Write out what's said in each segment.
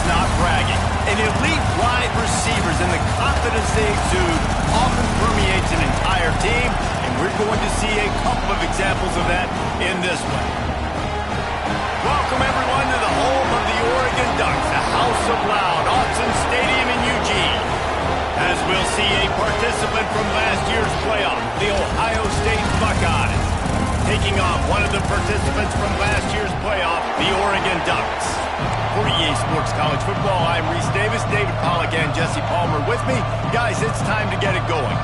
not bragging. An elite wide receivers and the confidence they exude often permeates an entire team, and we're going to see a couple of examples of that in this one. Welcome, everyone, to the home of the Oregon Ducks, the House of Loud, Autzen Stadium in Eugene. As we'll see a participant from last year's playoff, the Ohio State Buckeyes, taking on one of the participants from last year's playoff, the Oregon Ducks. For EA Sports College Football, I'm Reese Davis, David Pollack, and Jesse Palmer with me. Guys, it's time to get it going.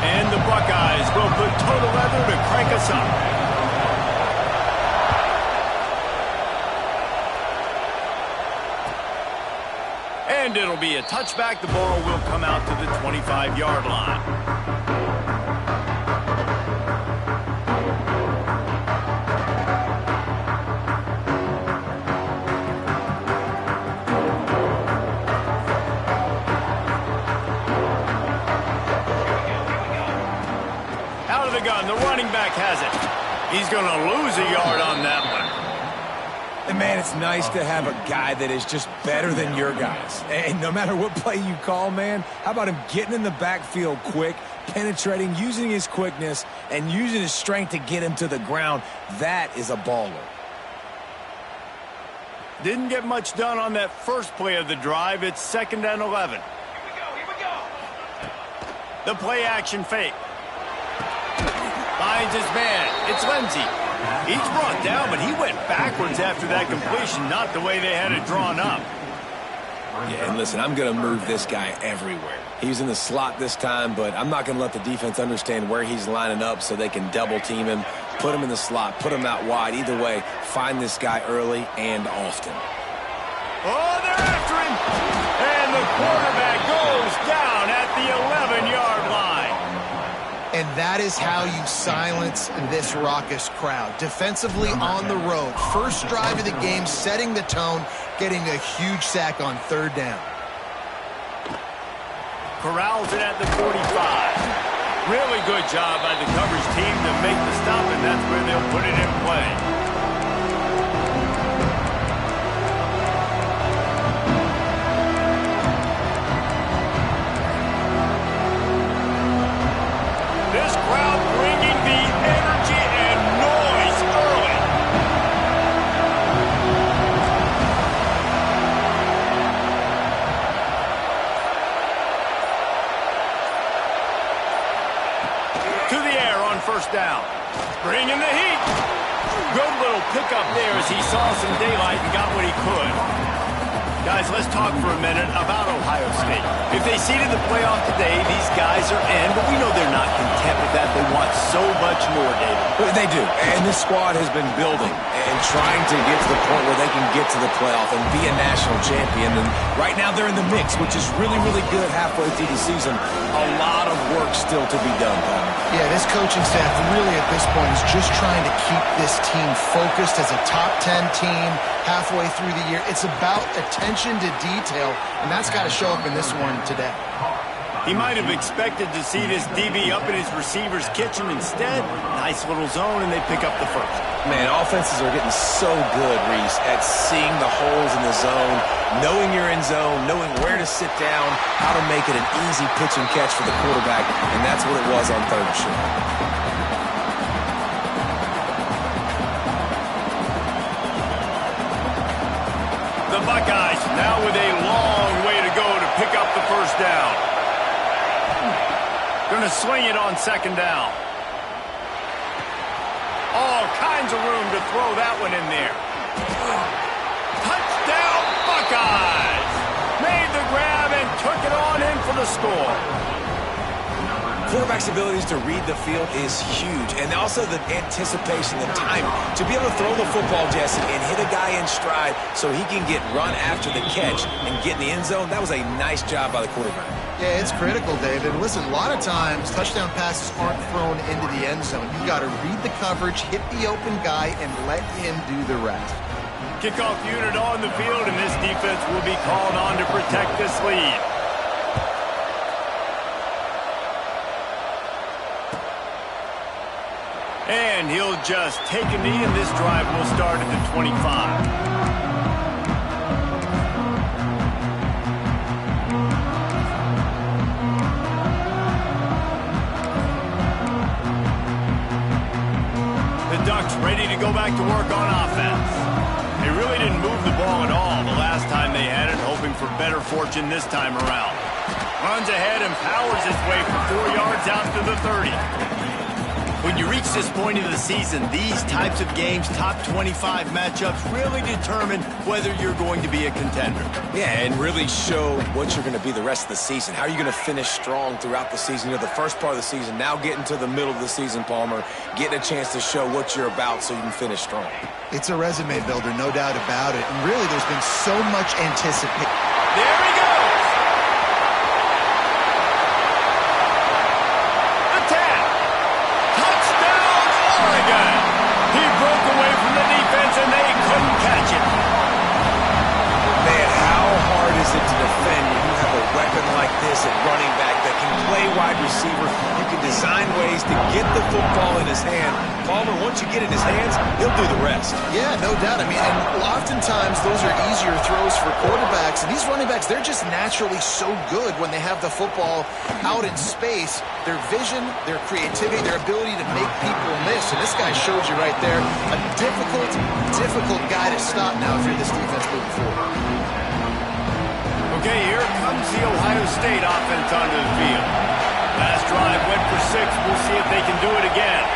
And the Buckeyes will put total leather to crank us up. And it'll be a touchback. The ball will come out to the 25-yard line. Out of the gun, the running back has it. He's going to lose a yard on that one. And, man, it's nice to have a guy that is just better than your guys. And no matter what play you call, man, how about him getting in the backfield quick, penetrating, using his quickness, and using his strength to get him to the ground? That is a baller. Didn't get much done on that first play of the drive. It's 2nd and 11. Here we go. The play action fake. Finds his man. It's Lindsey. He's brought down, but he went backwards after that completion, not the way they had it drawn up. Yeah, and listen, I'm going to move this guy everywhere. He's in the slot this time, but I'm not going to let the defense understand where he's lining up so they can double team him, put him in the slot, put him out wide. Either way, find this guy early and often. Oh, they're after him! And the quarterback goes down at the 11-yard line. And that is how you silence this raucous crowd. Defensively on the road. First drive of the game, setting the tone, getting a huge sack on 3rd down. Corrals it at the 45. Really good job by the coverage team to make the stop, and that's where they'll put it in play. This crowd bringing the energy and noise early. To the air on 1st down. Bringing the heat. Good little pickup there as he saw some daylight and got what he could. Guys, let's talk for a minute about Ohio State. If they seeded the playoff today, these guys are in, but we know they're not content with that. They want so much more, David. They do, and this squad has been building and trying to get to the point where they can get to the playoff and be a national champion. And right now they're in the mix, which is really, really good halfway through the season. A lot of work still to be done, Paul. Yeah, this coaching staff really at this point is just trying to keep this team focused as a top 10 team halfway through the year. It's about attention to detail, and that's got to show up in this one today. He might have expected to see this DB up in his receiver's kitchen. Instead, nice little zone, and they pick up the first. Man, offenses are getting so good, Reese, at seeing the holes in the zone, knowing you're in zone, knowing where to sit down, how to make it an easy pitch and catch for the quarterback, and that's what it was on 3rd and short. The Buckeyes now with a long way to go to pick up the 1st down. Going to swing it on 2nd down. All kinds of room to throw that one in there. Touchdown, Buckeyes! Made the grab and took it on in for the score. Quarterback's abilities to read the field is huge, and also the anticipation, the timing. To be able to throw the football, Jesse, and hit a guy in stride so he can get run after the catch and get in the end zone, that was a nice job by the quarterback. Yeah, it's critical, David. Listen, a lot of times touchdown passes aren't thrown into the end zone. You've got to read the coverage, hit the open guy, and let him do the rest. Kickoff unit on the field, and this defense will be called on to protect this lead. And he'll just take a knee, and this drive will start at the 25. Ducks ready to go back to work on offense. They really didn't move the ball at all the last time they had it, hoping for better fortune this time around. Runs ahead and powers his way for 4 yards out to the 30. When you reach this point of the season, these types of games, top 25 matchups, really determine whether you're going to be a contender. Yeah, and really show what you're going to be the rest of the season. How are you going to finish strong throughout the season? You know, the first part of the season, now getting to the middle of the season, Palmer, getting a chance to show what you're about so you can finish strong. It's a resume builder, no doubt about it. And really, there's been so much anticipation. There he goes! He broke away from the defense, and they couldn't catch it. Man, how hard is it to defend when you have a weapon like this at running back that can play wide receiver? You can design ways to get the football in his hand. Palmer, once you get it in his hands, he'll do the rest. Yeah, no doubt. I mean, and oftentimes those are easier throws for quarterbacks. And these running backs, they're just naturally so good when they have the football out in space. Their vision, their creativity, their ability to make people miss. And this guy shows you right there, a difficult guy to stop now if you're this defense moving forward. Okay, here comes the Ohio State offense onto the field. Last drive went for 6. We'll see if they can do it again.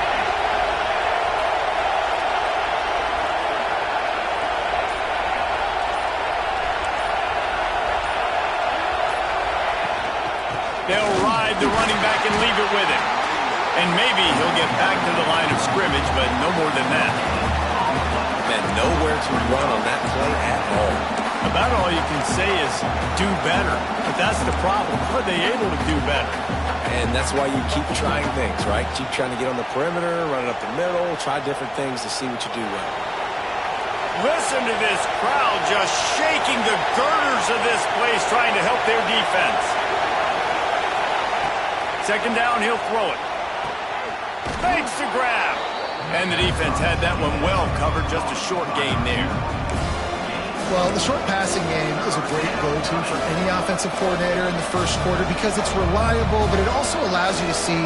They'll ride the running back and leave it with him. And maybe he'll get back to the line of scrimmage, but no more than that. Man, nowhere to run on that play at all. About all you can say is do better. But that's the problem. Are they able to do better? And that's why you keep trying things, right? Keep trying to get on the perimeter, run it up the middle, try different things to see what you do well. Listen to this crowd just shaking the girders of this place, trying to help their defense. Second down, he'll throw it. Fakes the grab. And the defense had that one well covered, just a short gain there. Well, the short passing game is a great go-to for any offensive coordinator in the first quarter because it's reliable, but it also allows you to see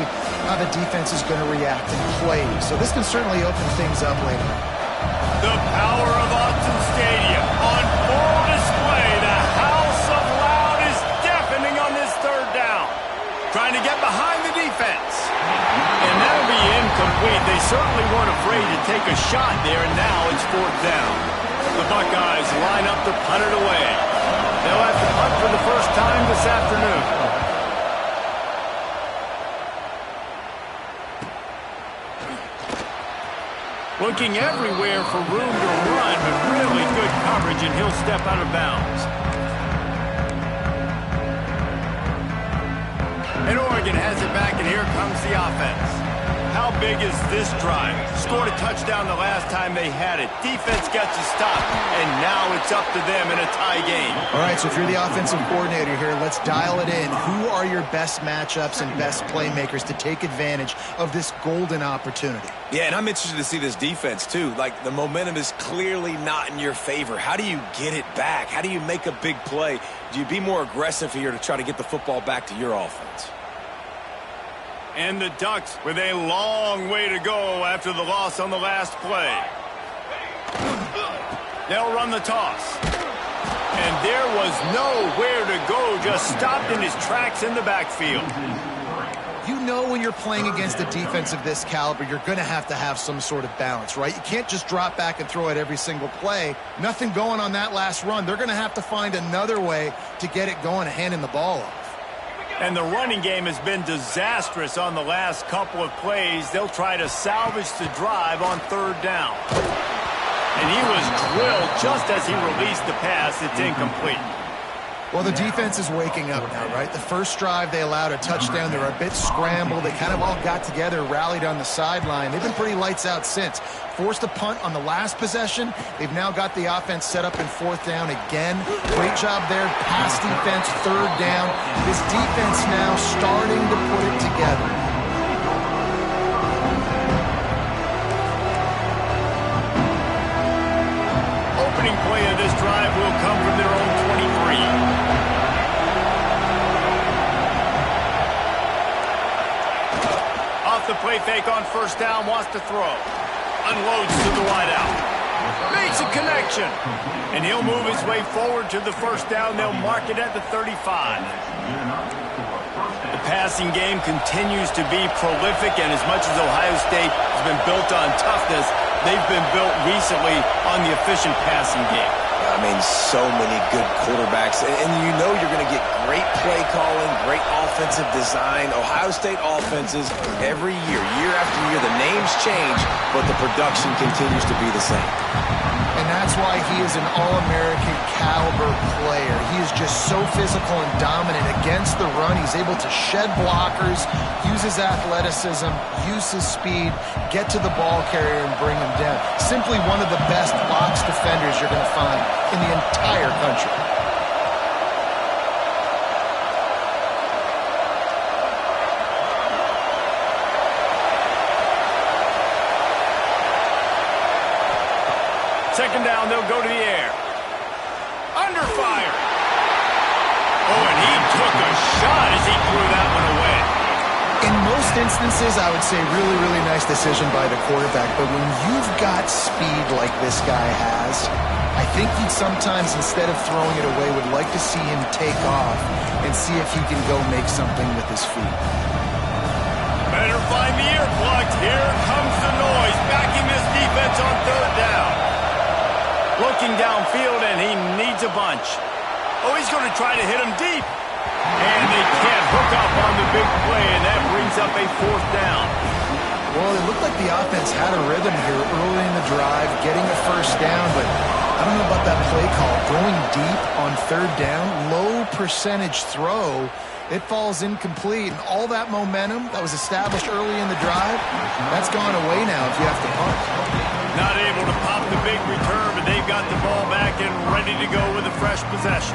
how the defense is going to react and play. So this can certainly open things up later. The power of Autzen Stadium on full display. The house of loud is deafening on this third down. Trying to get behind the defense. And that'll be incomplete. They certainly weren't afraid to take a shot there, and now it's 4th down. The Buckeyes line up to punt it away. They'll have to punt for the first time this afternoon. Looking everywhere for room to run, but really good coverage, and he'll step out of bounds. And Oregon has it back, and here comes the offense. How big is this drive? Scored a touchdown the last time they had it. Defense gets a stop, and now it's up to them in a tie game. All right, so if you're the offensive coordinator here, let's dial it in. Who are your best matchups and best playmakers to take advantage of this golden opportunity? Yeah, and I'm interested to see this defense, too. Like, the momentum is clearly not in your favor. How do you get it back? How do you make a big play? Do you be more aggressive here to try to get the football back to your offense? And the Ducks with a long way to go after the loss on the last play. They'll run the toss. And there was nowhere to go, just stopped in his tracks in the backfield. You know when you're playing against a defense of this caliber, you're going to have some sort of balance, right? You can't just drop back and throw it every single play. Nothing going on that last run. They're going to have to find another way to get it going and handing the ball off. And the running game has been disastrous on the last couple of plays. They'll try to salvage the drive on 3rd down. And he was drilled just as he released the pass. It's incomplete. Well, the defense is waking up now, right? The first drive, they allowed a touchdown. They were a bit scrambled. They kind of all got together, rallied on the sideline. They've been pretty lights out since. Forced a punt on the last possession. They've now got the offense set up in 4th down again. Great job there. Pass defense, 3rd down. This defense now starting to put it together. Off the play fake on first down, wants to throw. Unloads to the wideout. Makes a connection. And he'll move his way forward to the first down. They'll mark it at the 35. The passing game continues to be prolific, and as much as Ohio State has been built on toughness, they've been built recently on the efficient passing game. I mean, so many good quarterbacks, and you know you're going to get great play calling, great offensive design. Ohio State offenses every year, year after year, the names change, but the production continues to be the same. And that's why he is an All-American caliber player. He is just so physical and dominant against the run. He's able to shed blockers, use his athleticism, use his speed, get to the ball carrier and bring him down. Simply one of the best box defenders you're going to find in the entire country. Second down, they'll go to the air. Under fire. Oh, and he took a shot as he threw that one away. In most instances, I would say really, really nice decision by the quarterback. But when you've got speed like this guy has, I think he'd sometimes, instead of throwing it away, would like to see him take off and see if he can go make something with his feet. Better find the ear plugs. Here comes the noise. Backing this defense on third down. Looking downfield, and he needs a bunch. Oh, he's going to try to hit him deep. And they can't hook up on the big play, and that brings up a fourth down. Well, it looked like the offense had a rhythm here early in the drive, getting a first down, but I don't know about that play call. Going deep on third down, low percentage throw, it falls incomplete. And all that momentum that was established early in the drive, that's gone away now if you have to punt. Not able to pop the big return, but they've got the ball back and ready to go with a fresh possession.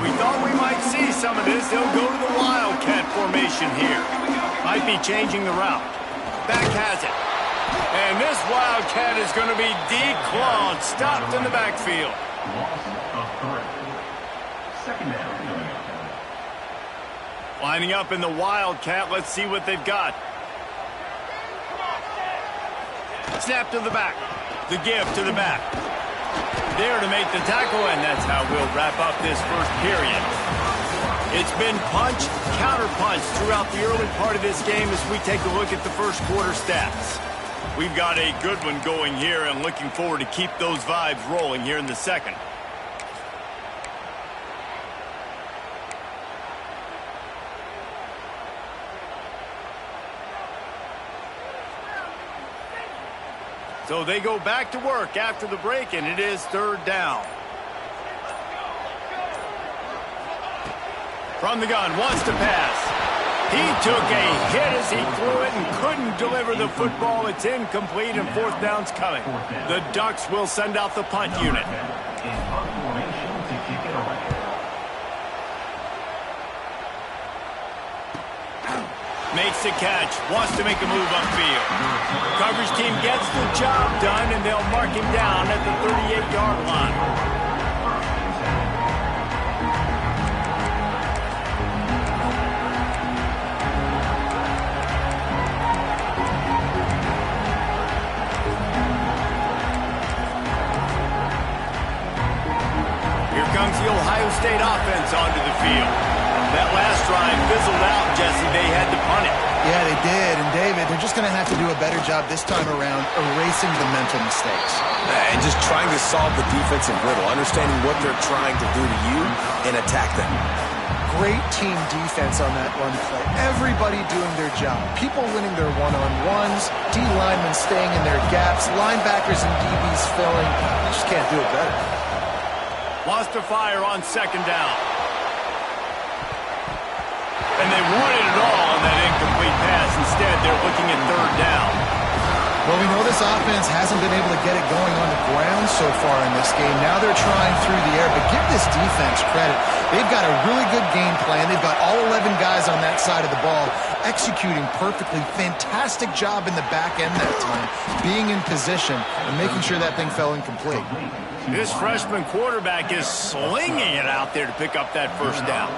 We thought we might see some of this. They'll go to the Wildcat formation here. Might be changing the route. Back has it. And this Wildcat is going to be declawed, stopped in the backfield. Second down. Lining up in the Wildcat. Let's see what they've got. Snap to the back. The give to the back. There to make the tackle, and that's how we'll wrap up this first period. It's been punch, counter-punch throughout the early part of this game as we take a look at the first quarter stats. We've got a good one going here and looking forward to keep those vibes rolling here in the second. So they go back to work after the break, and it is third down. From the gun, wants to pass. He took a hit as he threw it and couldn't deliver the football. It's incomplete, and fourth down's coming. The Ducks will send out the punt unit. Makes the catch, wants to make a move upfield. Coverage team gets the job done, and they'll mark him down at the 38-yard line. Here comes the Ohio State offense onto the field. That last drive fizzled out, Jesse. They had to punt it. Yeah, they did. And, David, they're just going to have to do a better job this time around erasing the mental mistakes. And just trying to solve the defensive riddle, understanding what they're trying to do to you and attack them. Great team defense on that run play. Everybody doing their job. People winning their one-on-ones, D linemen staying in their gaps, linebackers and DBs filling. You just can't do it better. Wants to fire on second down. And they wanted it all on that incomplete pass. Instead, they're looking at third down. Well, we know this offense hasn't been able to get it going on the ground so far in this game. Now they're trying through the air, but give this defense credit. They've got a really good game plan. They've got all 11 guys on that side of the ball executing perfectly. Fantastic job in the back end that time, being in position and making sure that thing fell incomplete. This freshman quarterback is slinging it out there to pick up that first down.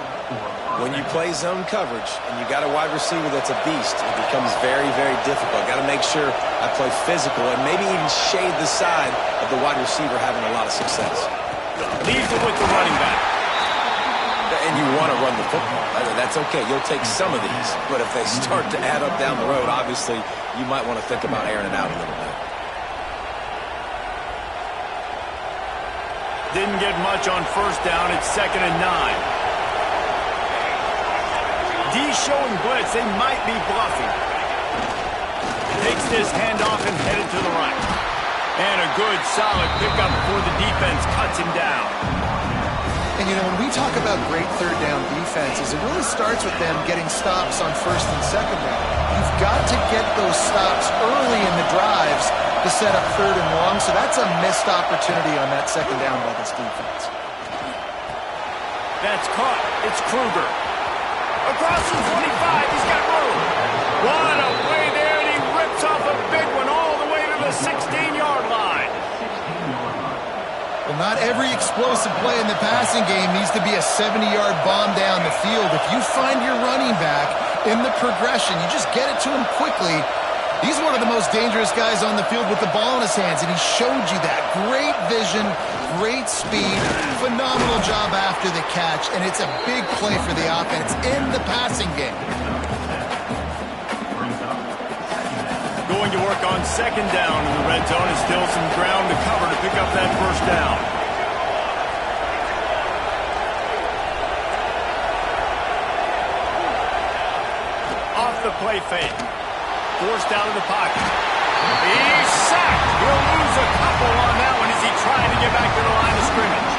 When you play zone coverage and you got a wide receiver that's a beast, it becomes very, very difficult. Got to make sure I play physical and maybe even shade the side of the wide receiver having a lot of success. Leaves it with the running back. And you want to run the football. That's okay. You'll take some of these. But if they start to add up down the road, obviously, you might want to think about airing it out a little bit. Didn't get much on first down. It's 2nd and 9. D's showing blitz. They might be bluffing. Takes this handoff and headed to the right. And a good, solid pickup before the defense cuts him down. And, you know, when we talk about great third down defenses, it really starts with them getting stops on first and second down. You've got to get those stops early in the drives to set up third and long, so that's a missed opportunity on that second down by this defense. That's caught. It's Kruger. Across the 25, he's got room. What a play there, and he rips off a big one all the way to the 16-yard line. Well, not every explosive play in the passing game needs to be a 70-yard bomb down the field. If you find your running back in the progression, you just get it to him quickly. He's one of the most dangerous guys on the field with the ball in his hands, and he showed you that. Great vision, great speed, phenomenal job after the catch, and it's a big play for the offense in the passing game. Going to work on second down in the red zone. Is still some ground to cover to pick up that first down. Off the play fake. Forced out of the pocket. He's sacked. He'll lose a couple on that one as he tried to get back to the line of scrimmage.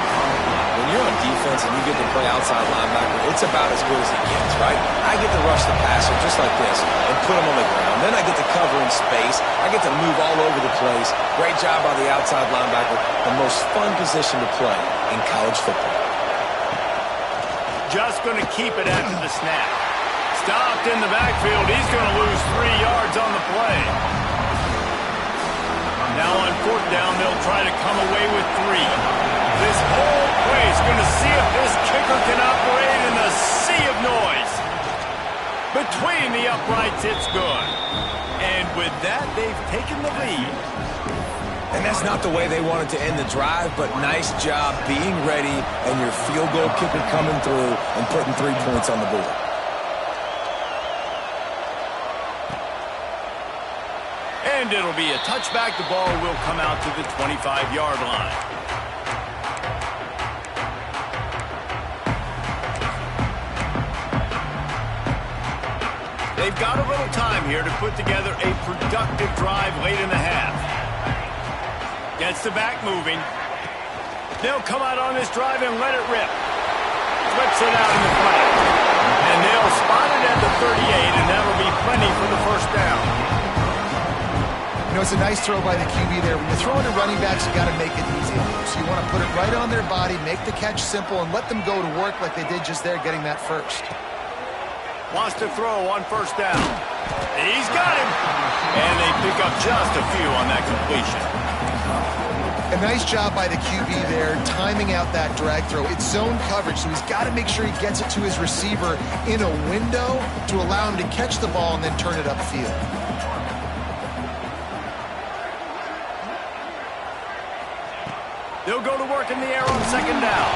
When you're on defense and you get to play outside linebacker, it's about as good as it gets, right? I get to rush the passer just like this and put him on the ground. Then I get to cover in space. I get to move all over the place. Great job by the outside linebacker. The most fun position to play in college football. Just going to keep it after the snap. Stopped in the backfield. He's going to lose 3 yards on the play. Now on 4th down, they'll try to come away with 3. This whole play is going to see if this kicker can operate in the sea of noise. Between the uprights, it's good. And with that, they've taken the lead. And that's not the way they wanted to end the drive, but nice job being ready and your field goal kicker coming through and putting 3 points on the board. And it'll be a touchback. The ball will come out to the 25-yard line. They've got a little time here to put together a productive drive late in the half. Gets the back moving. They'll come out on this drive and let it rip. Flips it out in the flat. And they'll spot it at the 38, and that'll be plenty for the first down. You know, it's a nice throw by the QB there. When you're throwing to running backs, you got to make it easy on them. So you want to put it right on their body, make the catch simple, and let them go to work like they did just there, getting that first. Wants to throw on first down. He's got him. And they pick up just a few on that completion. A nice job by the QB there, timing out that drag throw. It's zone coverage, so he's got to make sure he gets it to his receiver in a window to allow him to catch the ball and then turn it upfield. They'll go to work in the air on second down.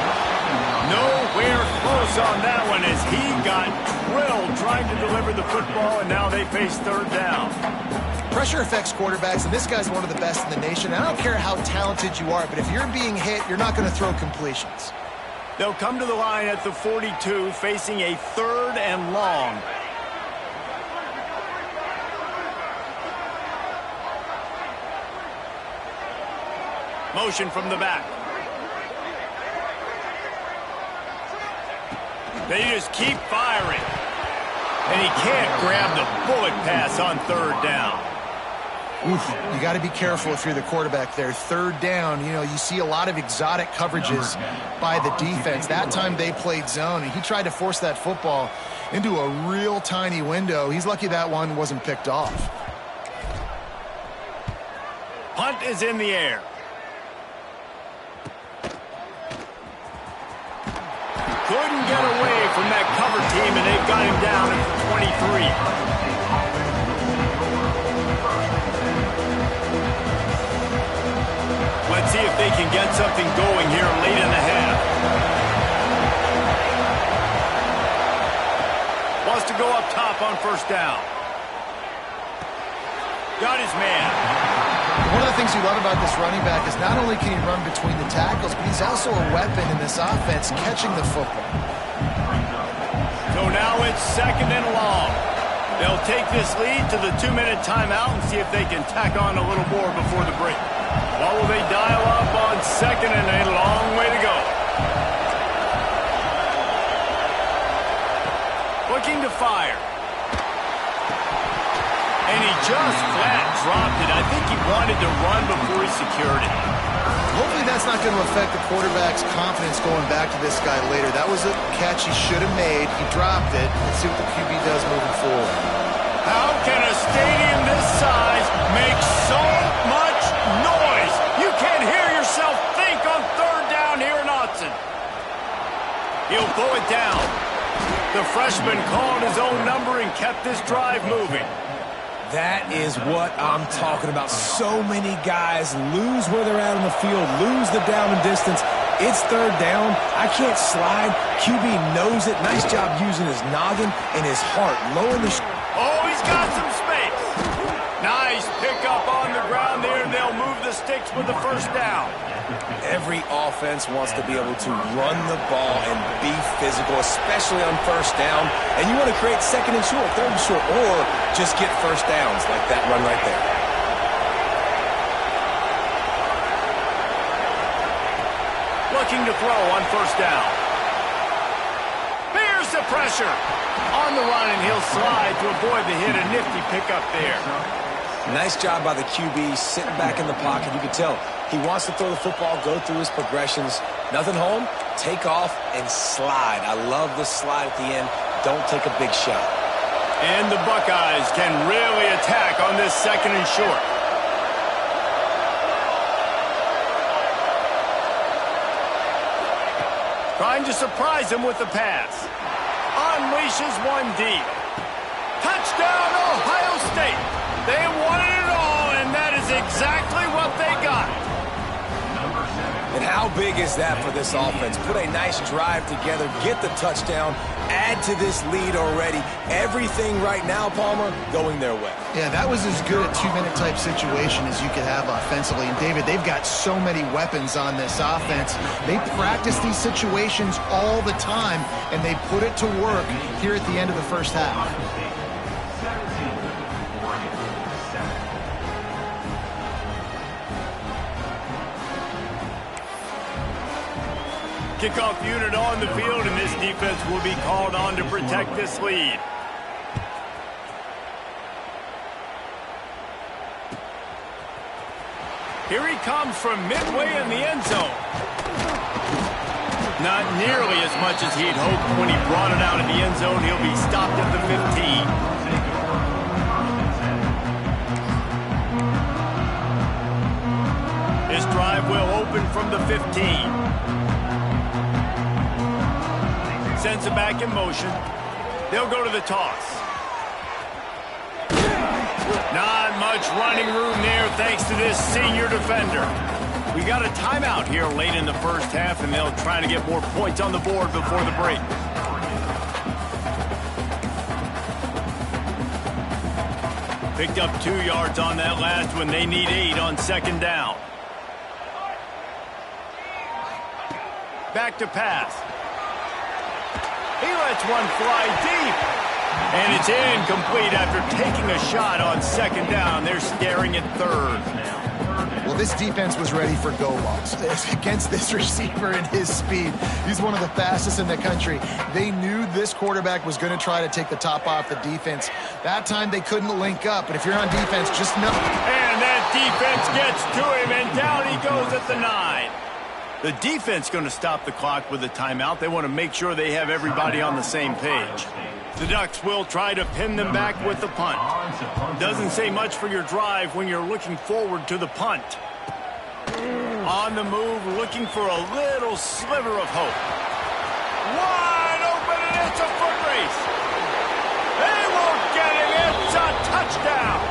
Nowhere close on that one as he got drilled trying to deliver the football, and now they face third down. Pressure affects quarterbacks, and this guy's one of the best in the nation. I don't care how talented you are, but if you're being hit, you're not going to throw completions. They'll come to the line at the 42, facing a 3rd and long. Motion from the back. They just keep firing. And he can't grab the bullet pass on 3rd down. Oof, you got to be careful if you're the quarterback there. Third down, you see a lot of exotic coverages by the defense. That time they played zone, and he tried to force that football into a real tiny window. He's lucky that one wasn't picked off. Punt is in the air. Couldn't get away from that cover team, and they've got him down at the 23. Let's see if they can get something going here late in the half. Wants to go up top on first down. Got his man. One of the things you love about this running back is not only can he run between the tackles, but he's also a weapon in this offense catching the football. So now it's 2nd and long. They'll take this lead to the 2-minute timeout and see if they can tack on a little more before the break. What will they dial up on 2nd and a long way to go? Looking to fire. And he just flat dropped it. I think he wanted to run before he secured it. Hopefully that's not going to affect the quarterback's confidence going back to this guy later. That was a catch he should have made. He dropped it. Let's see what the QB does moving forward. How can a stadium this size make so much noise? You can't hear yourself think on 3rd down here in Autzen. He'll throw it down. The freshman called his own number and kept this drive moving. That is what I'm talking about. So many guys lose where they're at on the field, lose the down and distance. It's 3rd down. I can't slide. QB knows it. Nice job using his noggin and his heart. Lowering the... Oh, he's got some space. Nice pickup on the ground there. They'll move the sticks with the first down. Every offense wants to be able to run the ball and be physical, especially on first down. And you want to create 2nd and short, 3rd and short, or just get first downs like that run right there. Looking to throw on first down. Here's the pressure. On the run, and he'll slide to avoid the hit. A nifty pickup there. Nice job by the QB sitting back in the pocket. You can tell he wants to throw the football, go through his progressions. Nothing home, take off, and slide. I love the slide at the end. Don't take a big shot. And the Buckeyes can really attack on this 2nd and short. Trying to surprise him with the pass. Unleashes one deep. Touchdown, Ohio State. They wanted it all, and that is exactly what they got. And how big is that for this offense? Put a nice drive together, get the touchdown, add to this lead already. Everything right now, Palmer, going their way. Yeah, that was as good a 2-minute type situation as you could have offensively. And, David, they've got so many weapons on this offense. They practice these situations all the time, and they put it to work here at the end of the first half. Kickoff unit on the field, and this defense will be called on to protect this lead. Here he comes from midway in the end zone. Not nearly as much as he'd hoped when he brought it out of the end zone. He'll be stopped at the 15. This drive will open from the 15. Sends it back in motion. They'll go to the toss. Not much running room there thanks to this senior defender. We got a timeout here late in the first half, and they'll try to get more points on the board before the break. Picked up 2 yards on that last one. They need 8 on 2nd down. Back to pass. He lets one fly deep. And it's incomplete after taking a shot on 2nd down. They're staring at 3rd. Well, this defense was ready for go-balls. Against this receiver and his speed, he's one of the fastest in the country. They knew this quarterback was going to try to take the top off the defense. That time they couldn't link up, but if you're on defense, just know. And that defense gets to him, and down he goes at the 9. The defense going to stop the clock with a timeout. They want to make sure they have everybody on the same page. The Ducks will try to pin them back with the punt. Doesn't say much for your drive when you're looking forward to the punt. On the move, looking for a little sliver of hope. Wide open, and it's a foot race. They won't get him. It's a touchdown.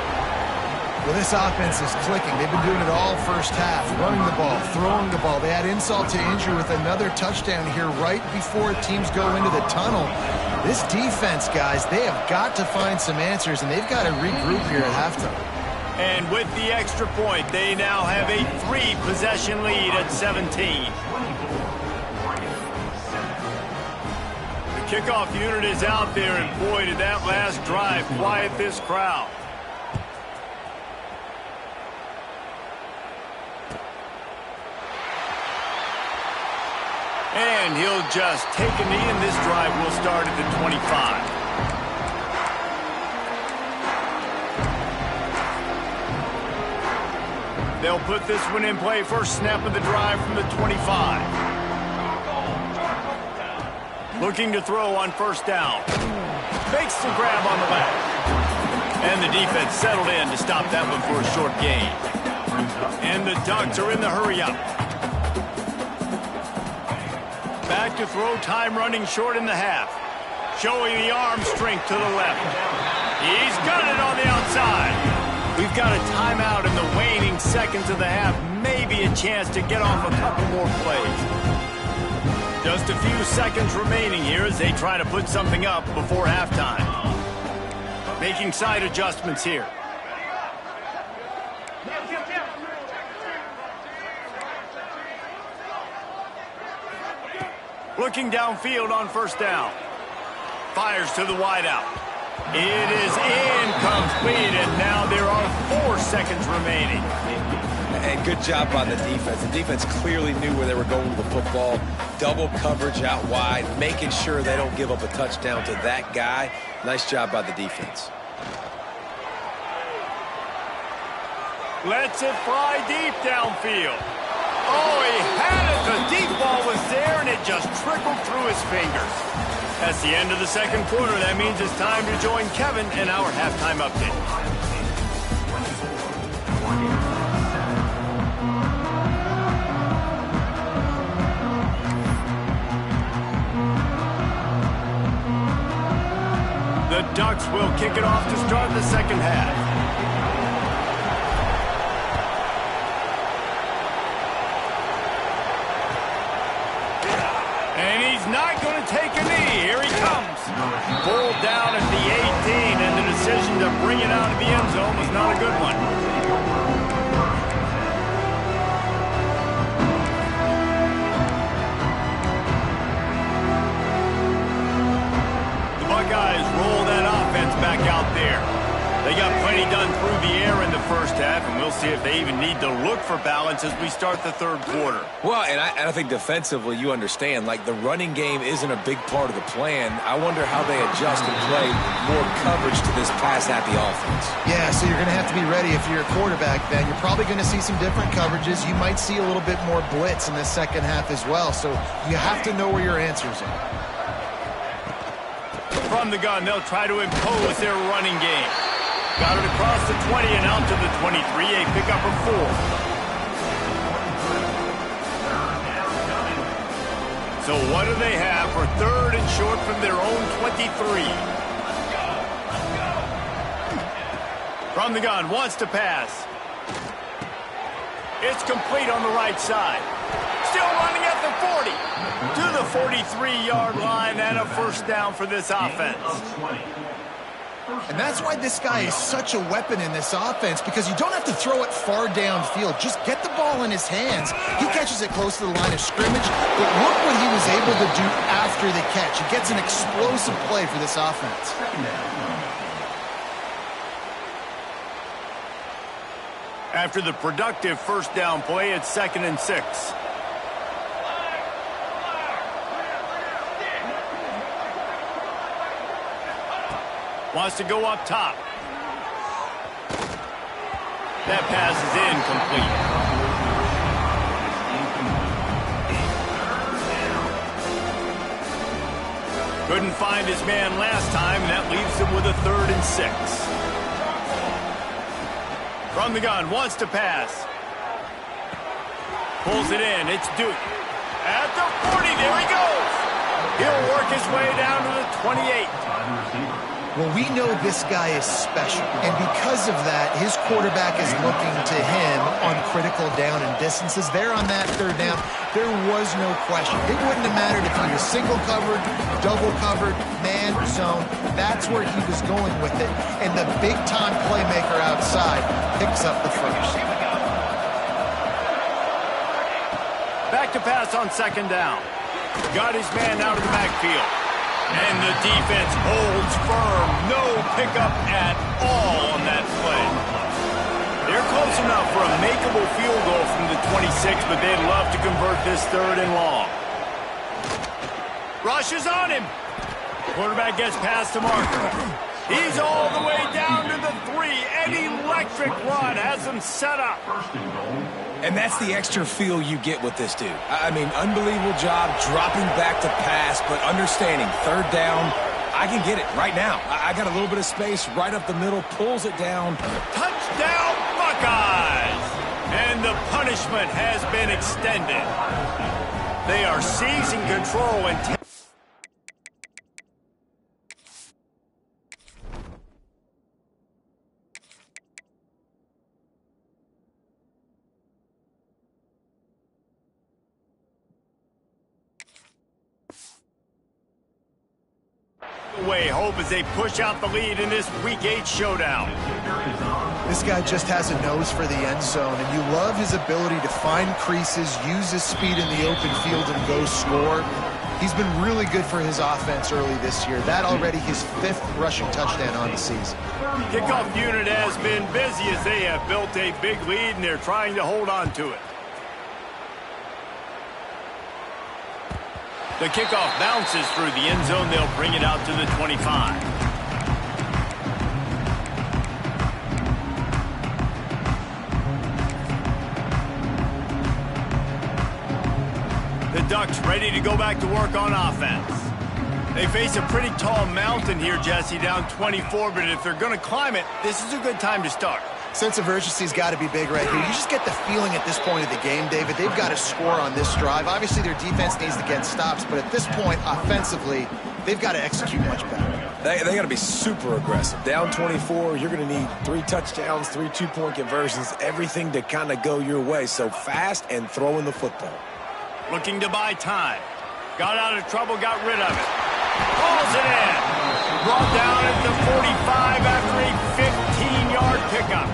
Well, this offense is clicking. They've been doing it all first half, running the ball, throwing the ball. They had insult to injury with another touchdown here right before teams go into the tunnel. This defense, guys, they have got to find some answers, and they've got to regroup here at halftime. And with the extra point, they now have a 3-possession lead at 17. The kickoff unit is out there, and boy, did that last drive quiet this crowd. And he'll just take a knee, and this drive will start at the 25. They'll put this one in play. First snap of the drive from the 25. Looking to throw on first down. Makes the grab on the left. And the defense settled in to stop that one for a short gain. And the Ducks are in the hurry-up. Back to throw, time running short in the half. Showing the arm strength to the left. He's got it on the outside. We've got a timeout in the waning seconds of the half. Maybe a chance to get off a couple more plays. Just a few seconds remaining here as they try to put something up before halftime. Making side adjustments here. Looking downfield on first down. Fires to the wideout. It is incomplete, and now there are 4 seconds remaining. And good job by the defense. The defense clearly knew where they were going with the football. Double coverage out wide, making sure they don't give up a touchdown to that guy. Nice job by the defense. Lets it fly deep downfield. Oh, he had it. The deep ball was there, and it just trickled through his fingers. That's the end of the second quarter. That means it's time to join Kevin in our halftime update. The Ducks will kick it off to start the second half. Not going to take a knee. Here he comes. Pulled down at the 18, and the decision to bring it out of the end zone was not a good one. The Buckeyes roll that offense back out there. They got plenty done through the air in the first half, and we'll see if they even need to look for balance as we start the third quarter. Well, and I think defensively, you understand, like the running game isn't a big part of the plan. I wonder how they adjust and play more coverage to this pass-happy offense. Yeah, so you're going to have to be ready if you're a quarterback then. You're probably going to see some different coverages. You might see a little bit more blitz in the second half as well, so you have to know where your answers are. From the gun, they'll try to impose their running game. Got it across the 20 and out to the 23, a pickup of 4. So what do they have for third and short from their own 23? From the gun, wants to pass. It's complete on the right side. Still running at the 40. To the 43-yard line and a first down for this offense. And that's why this guy is such a weapon in this offense, because you don't have to throw it far downfield. Just get the ball in his hands. He catches it close to the line of scrimmage, but look what he was able to do after the catch. He gets an explosive play for this offense. After the productive first down play, it's 2nd and 6. Wants to go up top. That pass is incomplete. Couldn't find his man last time, and that leaves him with a 3rd and 6. From the gun, wants to pass. Pulls it in, it's Duke. At the 40, there he goes. He'll work his way down to the 28. Well, we know this guy is special, and because of that, his quarterback is looking to him on critical down and distances. There on that 3rd down, there was no question. It wouldn't have mattered if he was single covered, double covered, man, zone. That's where he was going with it, and the big-time playmaker outside picks up the first. Back to pass on 2nd down. Got his man out of the backfield. And the defense holds firm. No pickup at all on that play. They're close enough for a makeable field goal from the 26, but they'd love to convert this 3rd and long. Rushes on him. Quarterback gets past the marker. He's all the way down to the 3. An electric run has him set up. And that's the extra feel you get with this dude. I mean, unbelievable job dropping back to pass, but understanding 3rd down, I can get it right now. I got a little bit of space right up the middle, pulls it down. Touchdown, Buckeyes! And the punishment has been extended. They are seizing control and away hope as they push out the lead in this Week 8 showdown. This guy just has a nose for the end zone, and you love his ability to find creases, use his speed in the open field, and go score. He's been really good for his offense early this year. That already his 5th rushing touchdown on the season. Kickoff unit has been busy as they have built a big lead, and they're trying to hold on to it. The kickoff bounces through the end zone. They'll bring it out to the 25. The Ducks ready to go back to work on offense. They face a pretty tall mountain here, Jesse, down 24, but if they're going to climb it, this is a good time to start. Sense of urgency's got to be big right here. You just get the feeling at this point of the game, David, they've got to score on this drive. Obviously, their defense needs to get stops, but at this point, offensively, they've got to execute much better. They got to be super aggressive. Down 24, you're going to need 3 touchdowns, 3 two-point conversions, everything to kind of go your way. So fast and throwing the football. Looking to buy time. Got out of trouble, got rid of it. Pulls it in. Brought down at the 45 after a 15-yard pickup.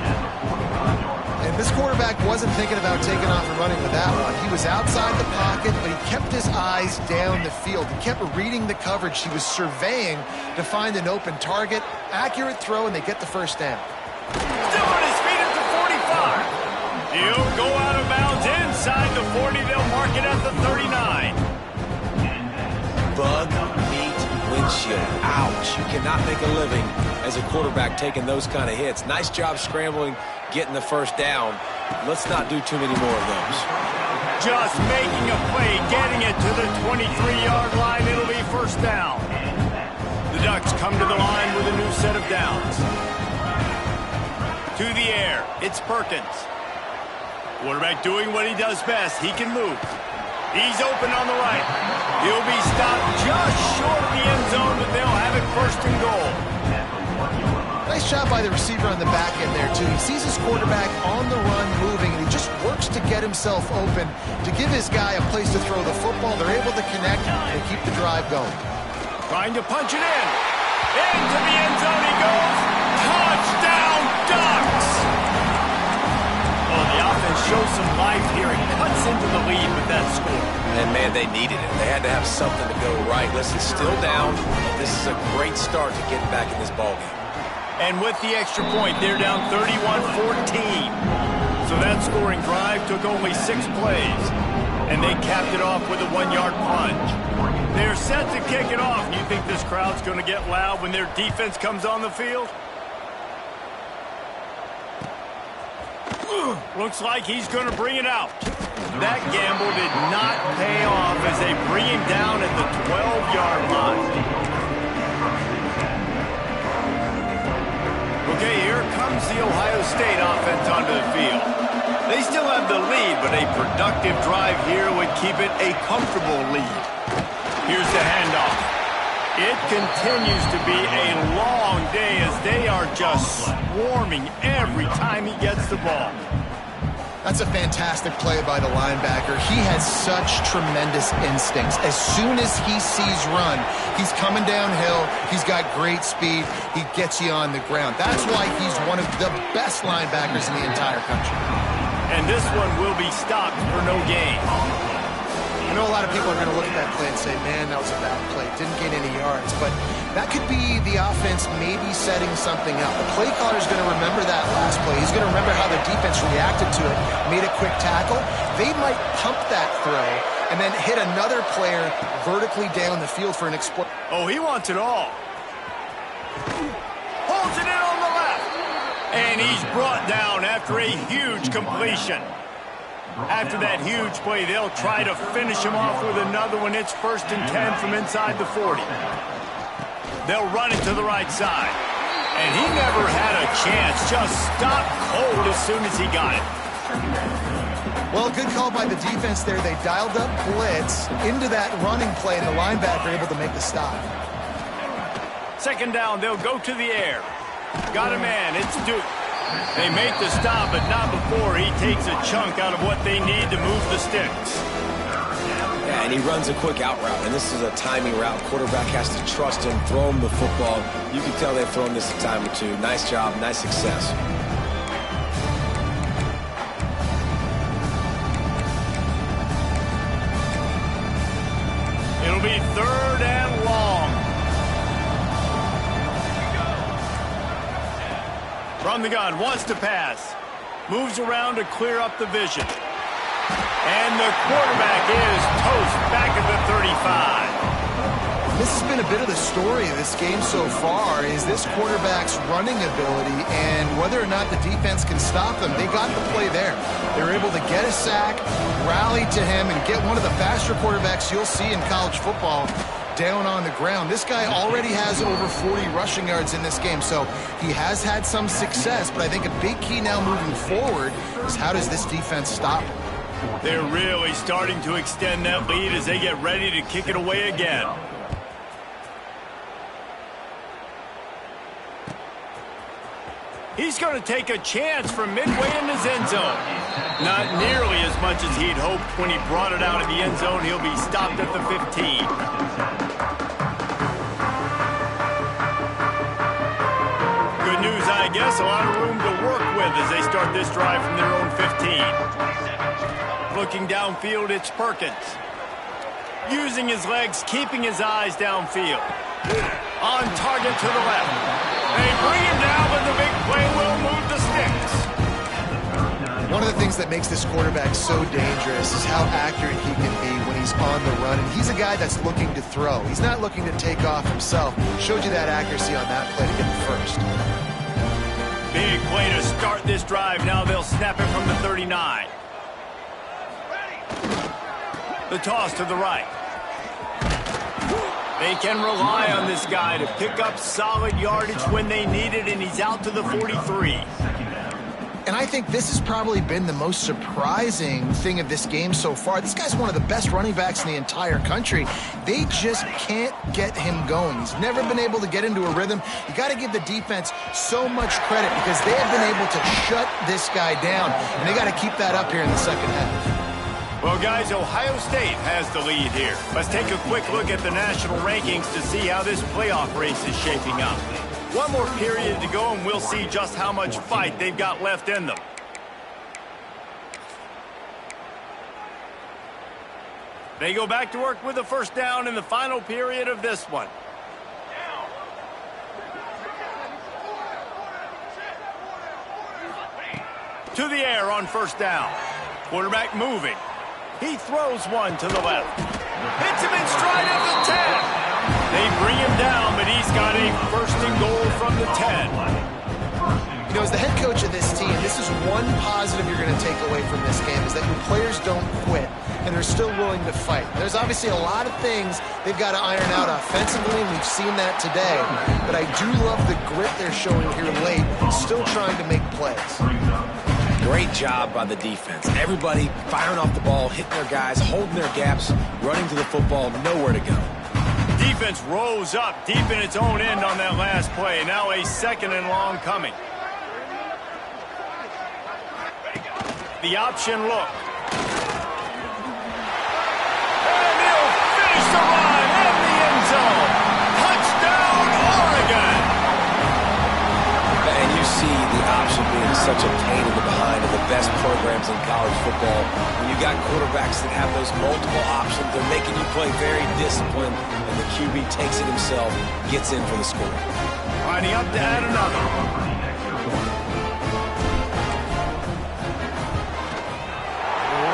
And this quarterback wasn't thinking about taking off and running with that one. He was outside the pocket, but he kept his eyes down the field. He kept reading the coverage. He was surveying to find an open target. Accurate throw, and they get the first down. Still on his feet at the 45. He'll go out of bounds inside the 40. They'll mark it at the 39. Bug meat windshield. Ouch. You cannot make a living as a quarterback taking those kind of hits. Nice job scrambling, getting the first down. Let's not do too many more of those. Just making a play, getting it to the 23-yard line. It'll be first down. The Ducks come to the line with a new set of downs. To the air, it's Perkins. Quarterback doing what he does best. He can move. He's open on the right. He'll be stopped just short of the end zone, but they'll have it first and goal. Nice job by the receiver on the back end there, too. He sees his quarterback on the run moving, and he just works to get himself open to give his guy a place to throw the football. They're able to connect and keep the drive going. Trying to punch it in. Into the end zone he goes. Touchdown, Ducks! Oh, the offense shows some life here and cuts into the lead with that score. And, man, they needed it. They had to have something to go right. Listen, still down. This is a great start to getting back in this ballgame. And with the extra point, they're down 31-14. So that scoring drive took only 6 plays, and they capped it off with a 1-yard plunge. They're set to kick it off. You think this crowd's going to get loud when their defense comes on the field? Looks like he's going to bring it out. That gamble did not pay off as they bring him down at the 12-yard line. Okay, here comes the Ohio State offense onto the field. They still have the lead, but a productive drive here would keep it a comfortable lead. Here's the handoff. It continues to be a long day as they are just swarming every time he gets the ball. That's a fantastic play by the linebacker. He has such tremendous instincts. As soon as he sees run, he's coming downhill. He's got great speed. He gets you on the ground. That's why he's one of the best linebackers in the entire country. And this one will be stopped for no gain. I know a lot of people are going to look at that play and say, man, that was a bad play. Didn't gain any yards. But that could be the offense maybe setting something up. The play caller's going to remember that last play. He's going to remember how the defense reacted to it, made a quick tackle. They might pump that throw and then hit another player vertically down the field for an exploit. Oh, he wants it all. Holds it in on the left. And he's brought down after a huge completion. After that huge play, they'll try to finish him off with another one. It's 1st and 10 from inside the 40. They'll run it to the right side. And he never had a chance. Just stopped cold as soon as he got it. Well, good call by the defense there. They dialed up blitz into that running play, and the linebacker able to make the stop. 2nd down, they'll go to the air. Got a man. It's Duke. They make the stop, but not before he takes a chunk out of what they need to move the sticks. Yeah, and he runs a quick out route, and this is a timing route. Quarterback has to trust him, throw him the football. You can tell they've thrown this a time or two. Nice job, nice success. It'll be 3rd and long. From the gun, wants to pass. Moves around to clear up the vision. And the quarterback is toast back at the 35. This has been a bit of the story of this game so far, is this quarterback's running ability and whether or not the defense can stop them. They got the play there. They were able to get a sack, rally to him, and get one of the faster quarterbacks you'll see in college football down on the ground. This guy already has over 40 rushing yards in this game, so he has had some success, but I think a big key now moving forward is how does this defense stop him? They're really starting to extend that lead as they get ready to kick it away again. He's going to take a chance from midway in his end zone. Not nearly as much as he'd hoped when he brought it out of the end zone. He'll be stopped at the 15. Good news, I guess. A lot of room to work with as they start this drive from their own 15. Looking downfield, it's Perkins. Using his legs, keeping his eyes downfield. On target to the left. They bring him down, but the big play will move the sticks. One of the things that makes this quarterback so dangerous is how accurate he can be when he's on the run. And he's a guy that's looking to throw. He's not looking to take off himself. Showed you that accuracy on that play to get the first. Big play to start this drive. Now they'll snap it from the 39. The toss to the right. They can rely on this guy to pick up solid yardage when they need it, and he's out to the 43. And I think this has probably been the most surprising thing of this game so far. This guy's one of the best running backs in the entire country. They just can't get him going. He's never been able to get into a rhythm. You got to give the defense so much credit because they have been able to shut this guy down, and they got to keep that up here in the second half. Well, guys, Ohio State has the lead here. Let's take a quick look at the national rankings to see how this playoff race is shaping up. One more period to go, and we'll see just how much fight they've got left in them. They go back to work with a first down in the final period of this one. To the air on first down. Quarterback moving. He throws one to the left. Hits him in stride at the 10. They bring him down, but he's got a first and goal from the 10. You know, as the head coach of this team, this is one positive you're going to take away from this game, is that your players don't quit and they're still willing to fight. There's obviously a lot of things they've got to iron out offensively, and we've seen that today. But I do love the grit they're showing here late, still trying to make plays. Great job by the defense. Everybody firing off the ball, hitting their guys, holding their gaps, running to the football, nowhere to go. Defense rose up deep in its own end on that last play. Now a second and long coming. The option look. And he'll finish the run in the end zone. Touchdown, Oregon! And you see the option being such a pain in the behind of the best programs in college football. When you got quarterbacks that have those multiple options, they're making you play very disciplined, and the QB takes it himself, gets in for the score. Lining up to add another.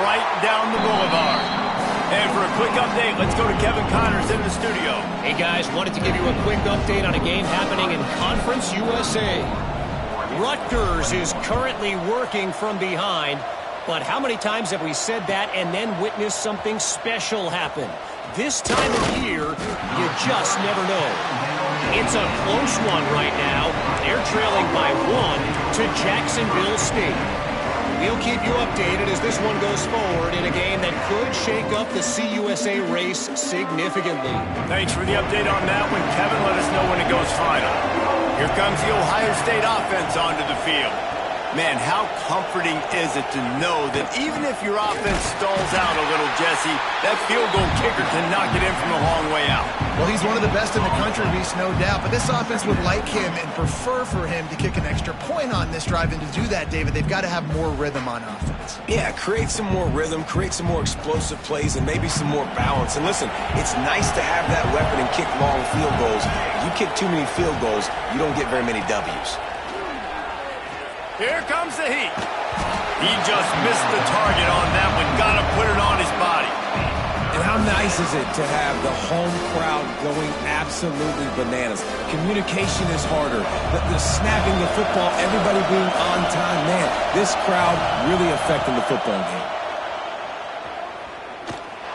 Right down the boulevard. And for a quick update, let's go to Kevin Connors in the studio. Hey guys, wanted to give you a quick update on a game happening in Conference USA. Rutgers is currently working from behind, but how many times have we said that and then witnessed something special happen? This time of year, you just never know. It's a close one right now. They're trailing by 1 to Jacksonville State. We'll keep you updated as this one goes forward in a game that could shake up the CUSA race significantly. Thanks for the update on that one, Kevin. Let us know when it goes final. Here comes the Ohio State offense onto the field. Man, how comforting is it to know that even if your offense stalls out a little, Jesse, that field goal kicker can knock it in from a long way out. Well, he's one of the best in the country, Reese, no doubt. But this offense would like him and prefer for him to kick an extra point on this drive. And to do that, David, they've got to have more rhythm on offense. Yeah, create some more rhythm, create some more explosive plays, and maybe some more balance. And listen, it's nice to have that weapon and kick long field goals. If you kick too many field goals, you don't get very many W's. Here comes the heat. He just missed the target on that one. Got to put it on his body. And how nice is it to have the home crowd going absolutely bananas? Communication is harder. The snapping the football, everybody being on time. Man, this crowd really affecting the football game.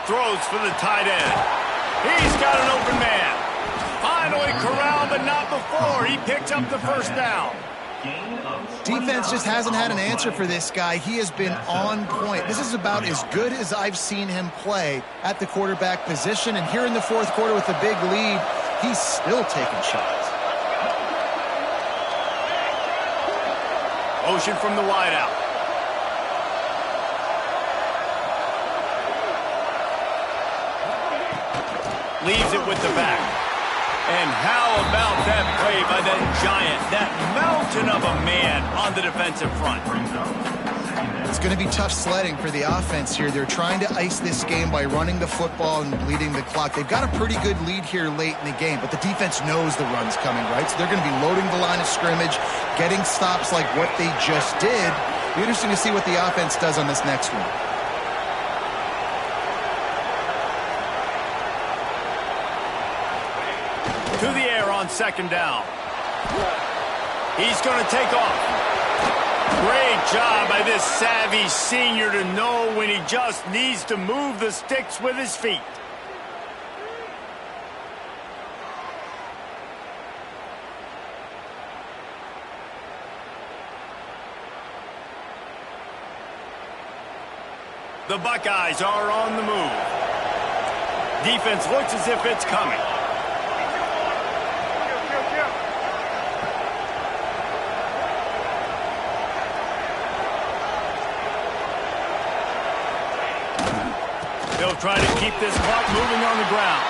Throws for the tight end. He's got an open man. Finally corralled, but not before. He picked up the first down. Defense just hasn't had an answer for this guy. He has been on point. This is about as good as I've seen him play at the quarterback position. And here in the fourth quarter with a big lead, he's still taking shots. Motion from the wideout. Leaves it with the back. And how about that play by that giant, that mountain of a man on the defensive front? It's going to be tough sledding for the offense here. They're trying to ice this game by running the football and bleeding the clock. They've got a pretty good lead here late in the game, but the defense knows the run's coming, right? So they're going to be loading the line of scrimmage, getting stops like what they just did. It'll be interesting to see what the offense does on this next one. To the air on second down. He's going to take off. Great job by this savvy senior to know when he just needs to move the sticks with his feet. The Buckeyes are on the move. Defense looks as if it's coming. They'll try to keep this clock moving on the ground.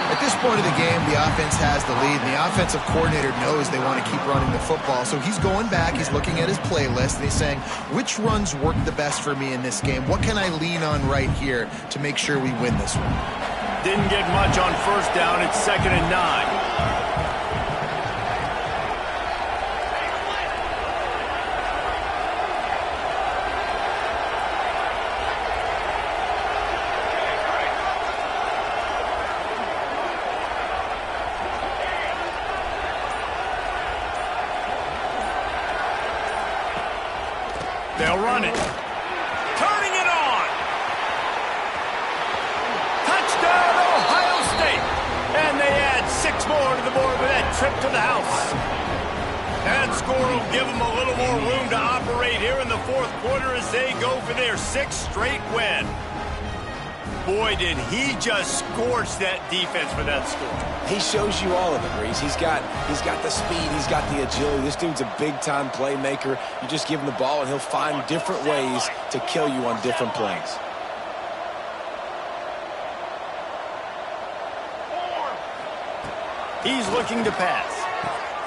At this point of the game, the offense has the lead, and the offensive coordinator knows they want to keep running the football. So he's going back, he's looking at his playlist, and he's saying, which runs work the best for me in this game? What can I lean on right here to make sure we win this one? Didn't get much on first down. It's 2nd and 9. They'll run it. Turning it on. Touchdown, Ohio State. And they add 6 more to the board with that trip to the house. That score will give them a little more room to operate here in the fourth quarter as they go for their 6th straight win. Boy, did he just scorch that defense for that score. He shows you all of it, Reese. He's got the speed. He's got the agility. This dude's a big-time playmaker. You just give him the ball, and he'll find different ways to kill you on different plays. He's looking to pass.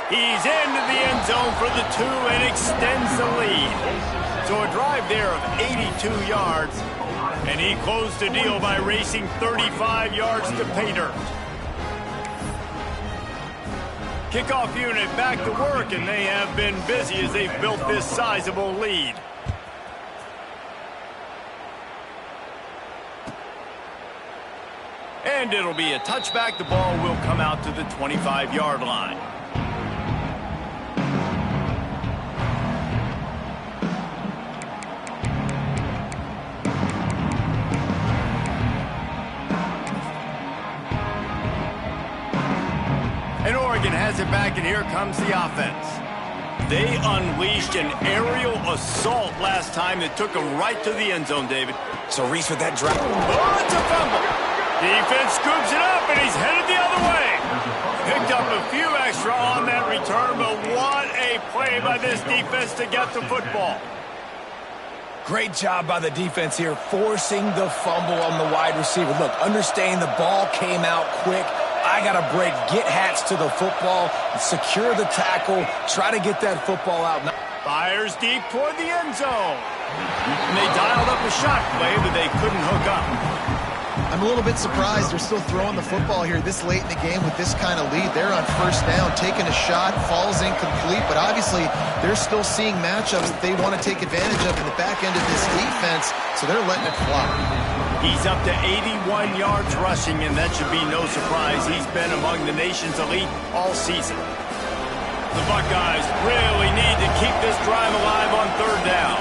He's into the end zone for the 2 and extends the lead. So a drive there of 82 yards. And he closed the deal by racing 35 yards to pay dirt. Kickoff unit back to work, and they have been busy as they've built this sizable lead. And it'll be a touchback. The ball will come out to the 25-yard line. And Oregon has it back, and here comes the offense. They unleashed an aerial assault last time that took them right to the end zone, David. So Reese with that drop. Oh, it's a fumble. Defense scoops it up, and he's headed the other way. Picked up a few extra on that return, but what a play by this defense to get the football. Great job by the defense here, forcing the fumble on the wide receiver. Look, understand the ball came out quick. I got to break, get hats to the football, secure the tackle, try to get that football out. Fires deep toward the end zone. And they dialed up a shot play, but they couldn't hook up. I'm a little bit surprised they're still throwing the football here this late in the game with this kind of lead. They're on first down, taking a shot, falls incomplete, but obviously they're still seeing matchups that they want to take advantage of in the back end of this defense, so they're letting it fly. He's up to 81 yards rushing, and that should be no surprise. He's been among the nation's elite all season. The Buckeyes really need to keep this drive alive on third down.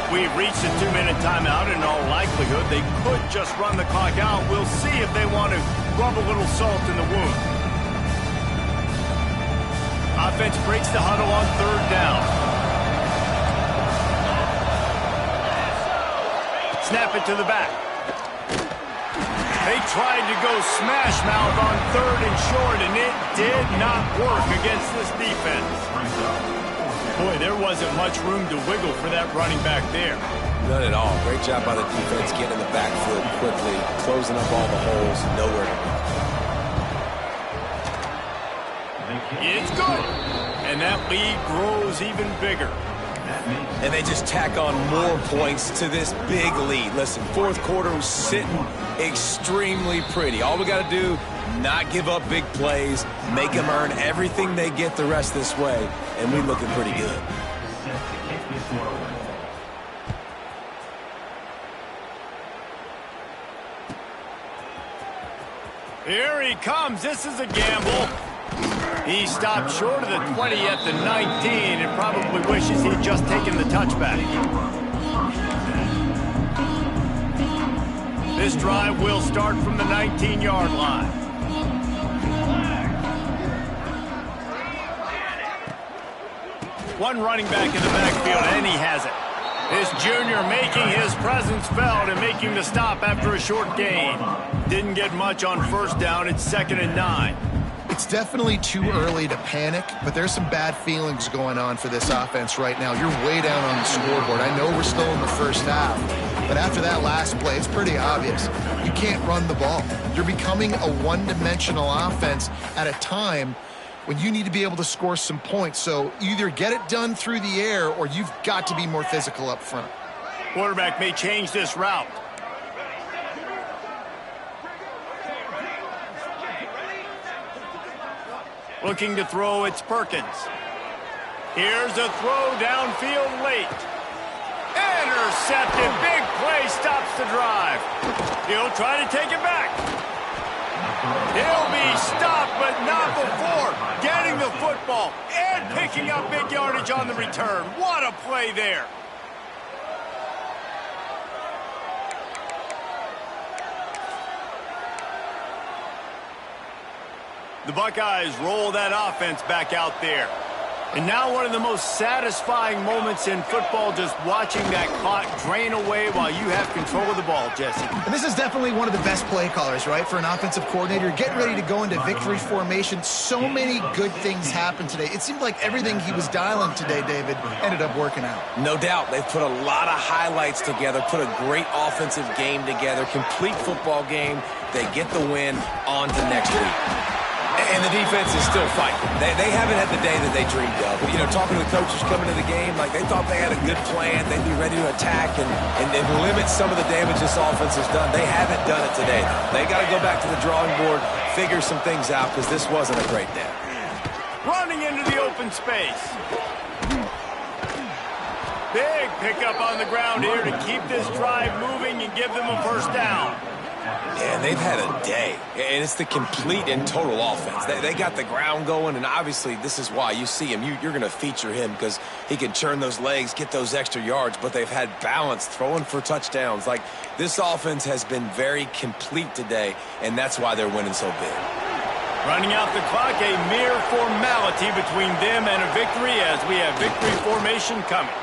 We've reached a 2-minute timeout. In all likelihood, they could just run the clock out. We'll see if they want to rub a little salt in the wound. Offense breaks the huddle on third down. Snap it to the back. They tried to go smash mouth on third and short, and it did not work against this defense. Boy, there wasn't much room to wiggle for that running back there. None at all. Great job by the defense getting in the backfield quickly, closing up all the holes, nowhere to go. It's good. And that lead grows even bigger. And they just tack on more points to this big lead. Listen, fourth quarter was sitting extremely pretty. All we got to do, not give up big plays, make them earn everything they get the rest this way, and we're looking pretty good. Here he comes. This is a gamble. He stopped short of the 20 at the 19 and probably wishes he'd just taken the touchback. This drive will start from the 19-yard line. One running back in the backfield, and he has it. This junior making his presence felt and making the stop after a short gain. Didn't get much on first down. It's 2nd and 9. It's definitely too early to panic, but there's some bad feelings going on for this offense right now. You're way down on the scoreboard. I know we're still in the first half, but after that last play, it's pretty obvious. You can't run the ball. You're becoming a one-dimensional offense at a time when you need to be able to score some points. So either get it done through the air or you've got to be more physical up front. Quarterback may change this route. Looking to throw, it's Perkins. Here's a throw downfield late. Intercepted. Big play stops the drive. He'll try to take it back. He'll be stopped, but not before getting the football and picking up big yardage on the return. What a play there. The Buckeyes roll that offense back out there. And now one of the most satisfying moments in football, just watching that clock drain away while you have control of the ball, Jesse. And this is definitely one of the best play callers, right, for an offensive coordinator. Getting ready to go into victory formation. So many good things happened today. It seemed like everything he was dialing today, David, ended up working out. No doubt. They've put a lot of highlights together, put a great offensive game together, complete football game. They get the win on to next week. And the defense is still fighting. They haven't had the day that they dreamed of. You know, talking to the coaches coming to the game, like they thought they had a good plan. They'd be ready to attack and limit some of the damage this offense has done. They haven't done it today. They got to go back to the drawing board, figure some things out, because this wasn't a great day. Running into the open space. Big pickup on the ground here to keep this drive moving and give them a first down. And they've had a day, and it's the complete and total offense. They got the ground going, and obviously this is why you see him. You're going to feature him because he can churn those legs, get those extra yards, but they've had balance, throwing for touchdowns. Like, this offense has been very complete today, and that's why they're winning so big. Running out the clock, a mere formality between them and a victory as we have victory formation coming.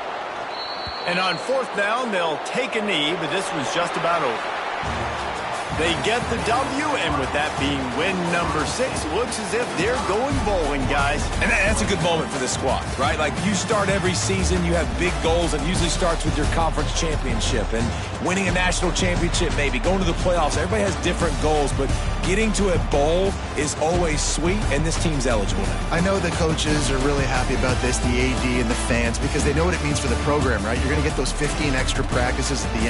And on fourth down, they'll take a knee, but this was just about over. They get the W, and with that being win number 6, looks as if they're going bowling, guys. And that's a good moment for this squad, right? Like, you start every season, you have big goals, and it usually starts with your conference championship and winning a national championship, maybe going to the playoffs. Everybody has different goals, but getting to a bowl is always sweet, and this team's eligible now. I know the coaches are really happy about this, the AD and the fans, because they know what it means for the program, right? You're going to get those 15 extra practices at the end of